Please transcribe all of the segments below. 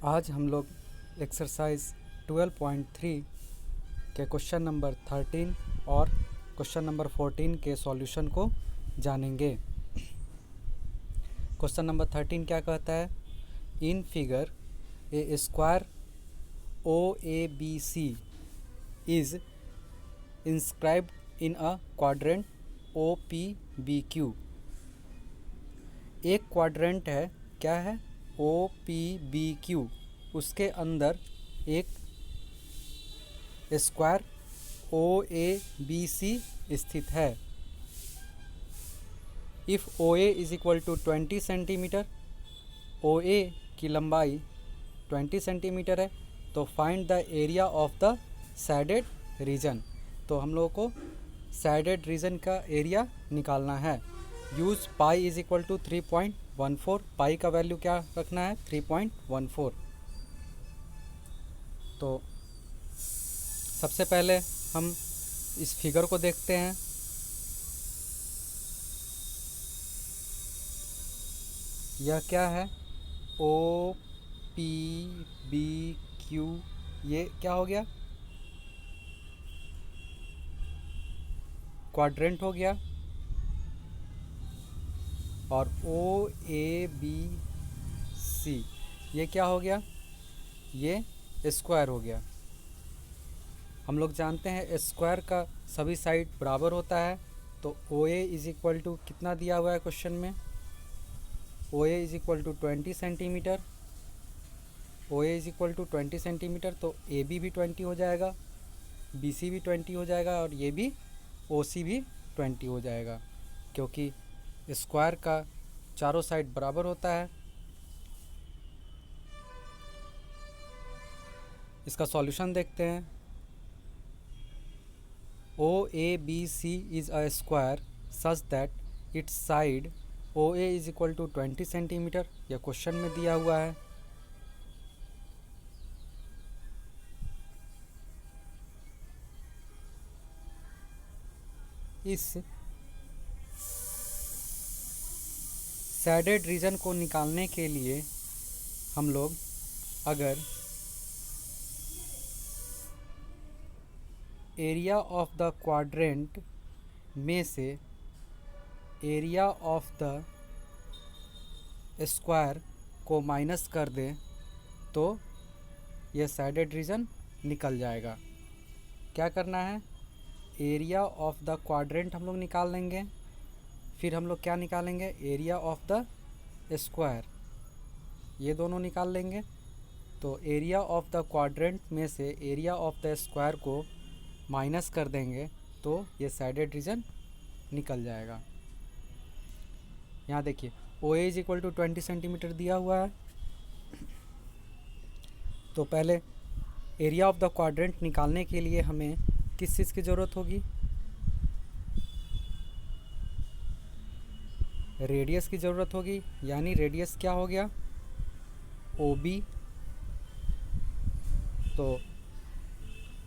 आज हम लोग एक्सरसाइज 12.3 के क्वेश्चन नंबर 13 और क्वेश्चन नंबर 14 के सॉल्यूशन को जानेंगे। क्वेश्चन नंबर 13 क्या कहता है? In figure a square O A B C is inscribed in a quadrant O P B Q. एक क्वाड्रेंट है, क्या है? O P B Q. उसके अंदर एक square O A B C स्थित है। If O A is equal to 20 centimetre, O A की लंबाई 20 सेंटीमीटर है, तो find the area of the shaded region. तो हम लोगों को सैडेड रीजन का एरिया निकालना है। Use pi is equal to 3.14। Pi का वैल्यू क्या रखना है? 3.14। तो सबसे पहले हम इस फिगर को देखते हैं। यह क्या है? O P B Q. ये क्या हो गया? क्वाड्रेंट हो गया। और ओ ए बी सी ये क्या हो गया? ये स्क्वायर हो गया। हम लोग जानते हैं स्क्वायर का सभी साइड बराबर होता है। तो O A is equal to कितना दिया हुआ है क्वेश्चन में? O A is equal to 20 centimetre. O A is equal to 20 centimetre, तो ए बी भी 20 हो जाएगा, बी सी भी 20 हो जाएगा, और ये भी ओ सी भी 20 हो जाएगा, क्योंकि स्क्वायर का चारों साइड बराबर होता है। इसका सॉल्यूशन देखते हैं। O A B C is a square such that its side O A is equal to 20 centimetre. यह क्वेश्चन में दिया हुआ है। इस सैडेड रीजन को निकालने के लिए हम लोग अगर एरिया ऑफ द क्वाड्रेंट में से एरिया ऑफ द स्क्वायर को माइनस कर दें तो यह सैडेड रीजन निकल जाएगा। क्या करना है? एरिया ऑफ द क्वाड्रेंट हम लोग निकाल लेंगे, फिर हम लोग क्या निकालेंगे? Area of the square. ये दोनों निकाल लेंगे। तो एरिया ऑफ द क्वाड्रेंट में से एरिया ऑफ द स्क्वायर को माइनस कर देंगे तो ये सैडेड रीजन निकल जाएगा। यहाँ देखिए ओ A is equal to 20 centimetre दिया हुआ है। तो पहले एरिया ऑफ द क्वाड्रेंट निकालने के लिए हमें किस चीज़ की ज़रूरत होगी? रेडियस की ज़रूरत होगी। यानी रेडियस क्या हो गया? O B. तो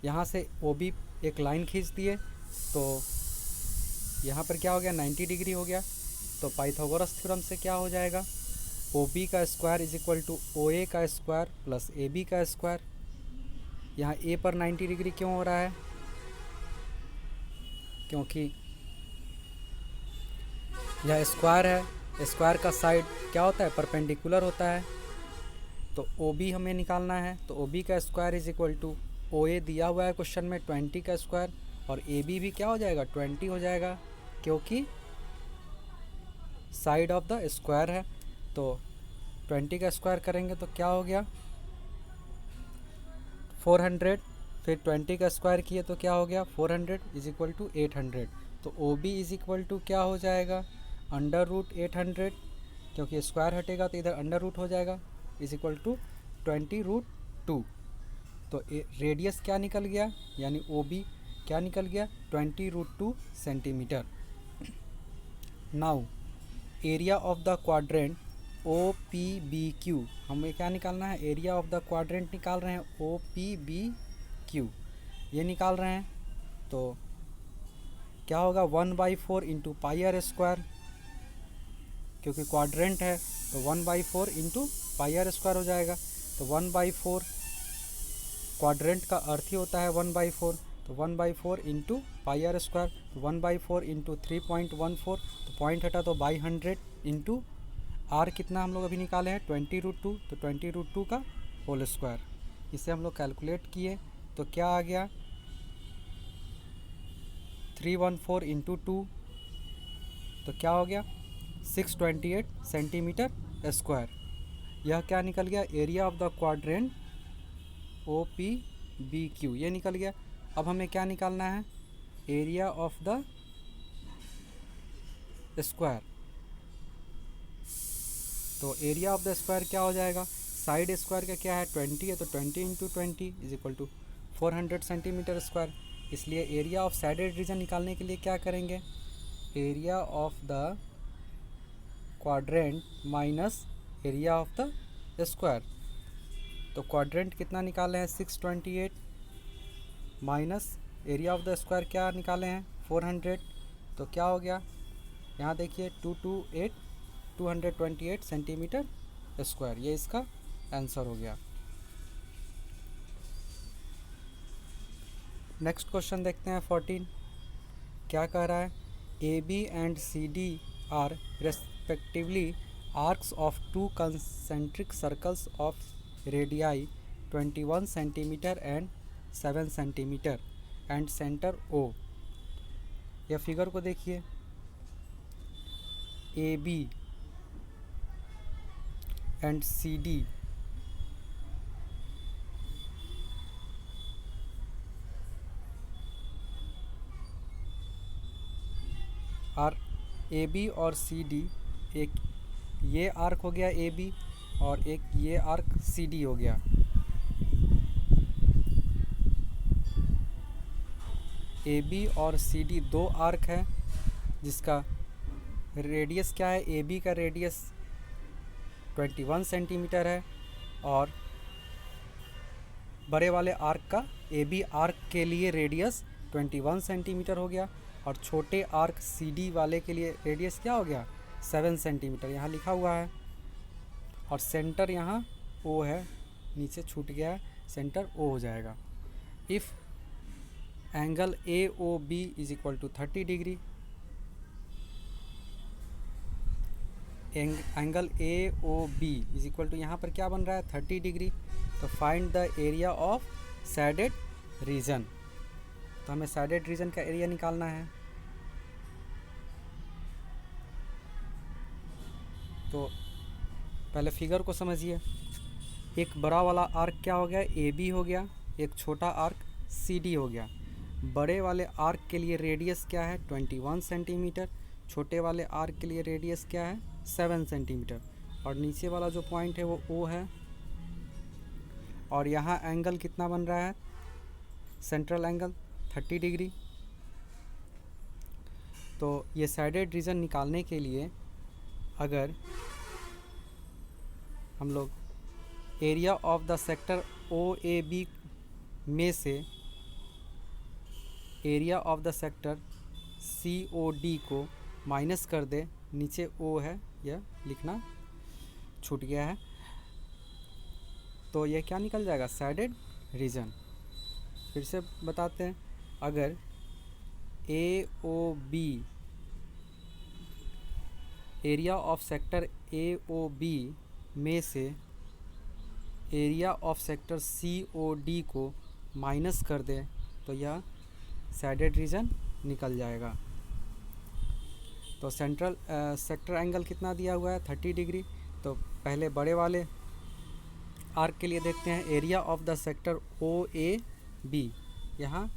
यहाँ से ओ बी एक लाइन खींच दिए तो यहाँ पर क्या हो गया? 90 डिग्री हो गया। तो पाइथागोरस थ्योरम से क्या हो जाएगा? ओ बी का square is equal to O A का स्क्वायर प्लस ए बी का स्क्वायर। यहाँ ए पर 90 डिग्री क्यों हो रहा है? क्योंकि यह स्क्वायर है। स्क्वायर का साइड क्या होता है? परपेंडिकुलर होता है। तो ओ बी हमें निकालना है। तो ओ बी का square is equal to O A दिया हुआ है क्वेश्चन में 20 का स्क्वायर, और ए बी भी क्या हो जाएगा? 20 हो जाएगा, क्योंकि साइड ऑफ द स्क्वायर है। तो 20 का स्क्वायर करेंगे तो क्या हो गया? 400। फिर 20 का स्क्वायर किए तो क्या हो गया? 400 इज इक्वल टू 800। तो O B is equal to क्या हो जाएगा? अंडर रूट 800, क्योंकि स्क्वायर हटेगा तो इधर अंडर रूट हो जाएगा, इज इक्वल टू 20√2। तो रेडियस क्या निकल गया? यानी ओ बी क्या निकल गया? 20√2 centimetre. Now area of the quadrant O P B Q, हमें क्या निकालना है? एरिया ऑफ द क्वाड्रेंट निकाल रहे हैं, ओ पी बी क्यू ये निकाल रहे हैं। तो क्या होगा? 1/4 इंटू पाई आर स्क्वायर, क्योंकि क्वाड्रेंट है तो 1/4 इंटू पाई आर स्क्वायर हो जाएगा। तो 1/4 क्वाड्रेंट का अर्थ ही होता है 1/4, तो 1/4 इंटू पाई आर स्क्वायर, तो 1/4 इंटू 3.14, तो पॉइंट हटा तो बाई 100 इंटू आर कितना हम लोग अभी निकाले हैं 20√2, तो 20√2 का होल स्क्वायर। इसे हम लोग कैलकुलेट किए तो क्या आ गया 314 इंटू 2, तो क्या हो गया 628 सेंटीमीटर स्क्वायर। यह क्या निकल गया area of the quadrant OPBQ, ये निकल गया। अब हमें क्या निकालना है एरिया ऑफ द स्क्वायर। तो एरिया ऑफ द स्क्वायर क्या हो जाएगा, साइड स्क्वायर का क्या है 20 है, तो 20 into 20 is equal to 400 centimetre square. इसलिए एरिया ऑफ साइडेड रीजन निकालने के लिए क्या करेंगे area of the quadrant minus area of the square. तो क्वाड्रेंट कितना निकाले हैं 628 minus area of the square क्या निकाले हैं 400, तो क्या हो गया यहाँ देखिए 228 सेंटीमीटर स्क्वायर। ये इसका आंसर हो गया। नेक्स्ट क्वेश्चन देखते हैं 14। क्या कह रहा है AB and CD are respectively arcs of 2 concentric circles of radii 21 centimetre and 7 centimetre and centre O। यह फिगर को देखिए AB and CD are AB और CD, एक ये आर्क हो गया AB और एक ये आर्क CD हो गया। AB और CD दो आर्क है जिसका रेडियस क्या है AB का रेडियस 21 सेंटीमीटर है और बड़े वाले आर्क का AB आर्क के लिए रेडियस 21 सेंटीमीटर हो गया और छोटे आर्क CD वाले के लिए रेडियस क्या हो गया 7 सेंटीमीटर यहाँ लिखा हुआ है। और सेंटर यहाँ O है, नीचे छूट गया है, सेंटर O हो जाएगा। If angle AOB is equal to 30 degree, angle AOB is equal to यहाँ पर क्या बन रहा है 30 डिग्री, तो find the area of shaded region. तो हमें सैडेड रीजन का एरिया निकालना है। तो पहले फिगर को समझिए, एक बड़ा वाला आर्क क्या हो गया AB हो गया, एक छोटा आर्क CD हो गया। बड़े वाले आर्क के लिए रेडियस क्या है 21 सेंटीमीटर, छोटे वाले आर्क के लिए रेडियस क्या है 7 सेंटीमीटर और नीचे वाला जो पॉइंट है वो O है। और यहाँ एंगल कितना बन रहा है सेंट्रल एंगल 30 डिग्री। तो ये साइडेड रीजन निकालने के लिए अगर हम लोग area of the sector OAB में से area of the sector COD को माइनस कर दे, नीचे O है यह लिखना छूट गया है, तो यह क्या निकल जाएगा साइडेड रीजन। फिर से बताते हैं, अगर AOB area of sector AOB में से एरिया ऑफ सेक्टर COD को माइनस कर दे तो यह साइडेड रीजन निकल जाएगा। तो सेंट्रल सेक्टर एंगल कितना दिया हुआ है 30 डिग्री। तो पहले बड़े वाले आर्क के लिए देखते हैं area of the sector OAB, यहाँ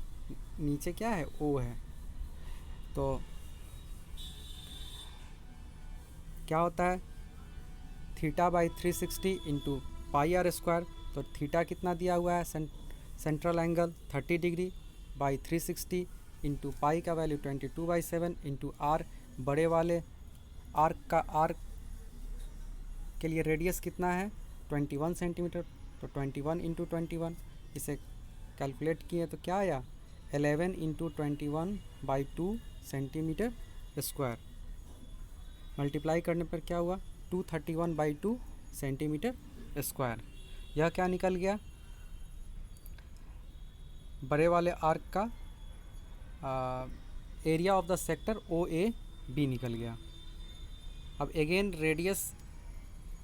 नीचे क्या है O है, तो क्या होता है θ/360 इंटू पाई आर स्क्वायर। तो थीटा कितना दिया हुआ है central angle 30 degree by 360 into पाई का वैल्यू 22/7 इंटू आर, बड़े वाले आर्क का आर्क के लिए रेडियस कितना है 21 सेंटीमीटर, तो 21 इंटू 21, इसे कैलकुलेट किए तो क्या आया 11 इंटू 21/2 सेंटीमीटर स्क्वायर। मल्टीप्लाई करने पर क्या हुआ 231/2 सेंटीमीटर स्क्वायर। यह क्या निकल गया, बड़े वाले आर्क का area of the sector O A B निकल गया। अब अगेन रेडियस,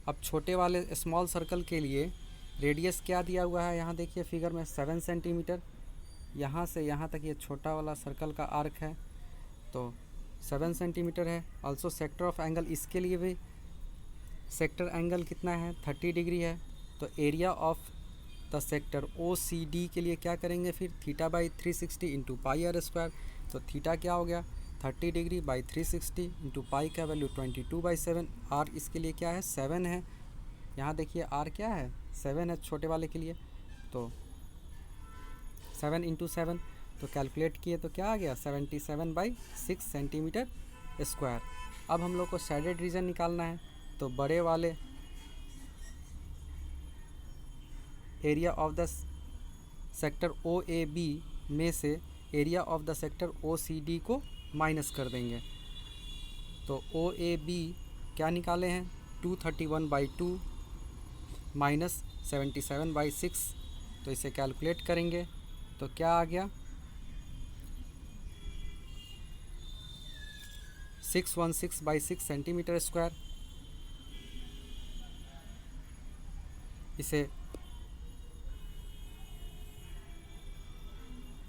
अब छोटे वाले स्मॉल सर्कल के लिए रेडियस क्या दिया हुआ है, यहाँ देखिए फिगर में 7 सेंटीमीटर। यहाँ से यहाँ तक ये छोटा वाला सर्कल का आर्क है तो 7 सेंटीमीटर है। ऑल्सो सेक्टर ऑफ एंगल, इसके लिए भी सेक्टर एंगल कितना है, 30 डिग्री है। तो area of the sector O C D के लिए क्या करेंगे फिर, theta by 360 into pi r square. तो थीटा क्या हो गया, 30 डिग्री बाई 360 इंटू पाई का वैल्यू 22/7। आर इसके लिए क्या है, 7 है। यहाँ देखिए आर क्या है, 7 है छोटे वाले के लिए। तो 7 इंटू 7, तो कैलकुलेट किए तो क्या आ गया, 77/6 सेंटीमीटर स्क्वायर। अब हम लोग को शेडेड रीजन निकालना है। तो बड़े वाले area of the sector O A B में से area of the sector O C D को माइनस कर देंगे। तो ओ ए बी क्या निकाले हैं, 231/2 माइनस 77/6। तो इसे कैलकुलेट करेंगे तो क्या आ गया, 616/6 सेंटीमीटर स्क्वायर। इसे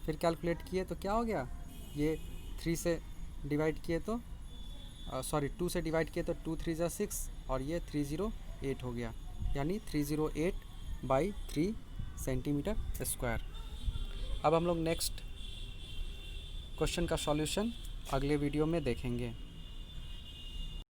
फिर कैलकुलेट किए तो क्या हो गया, ये 3 से डिवाइड किए तो 2 से डिवाइड किए तो 2 3 जा 6 और ये 308 हो गया, यानी 308/3 सेंटीमीटर स्क्वायर। अब हम लोग नेक्स्ट क्वेश्चन का सॉल्यूशन अगले वीडियो में देखेंगे।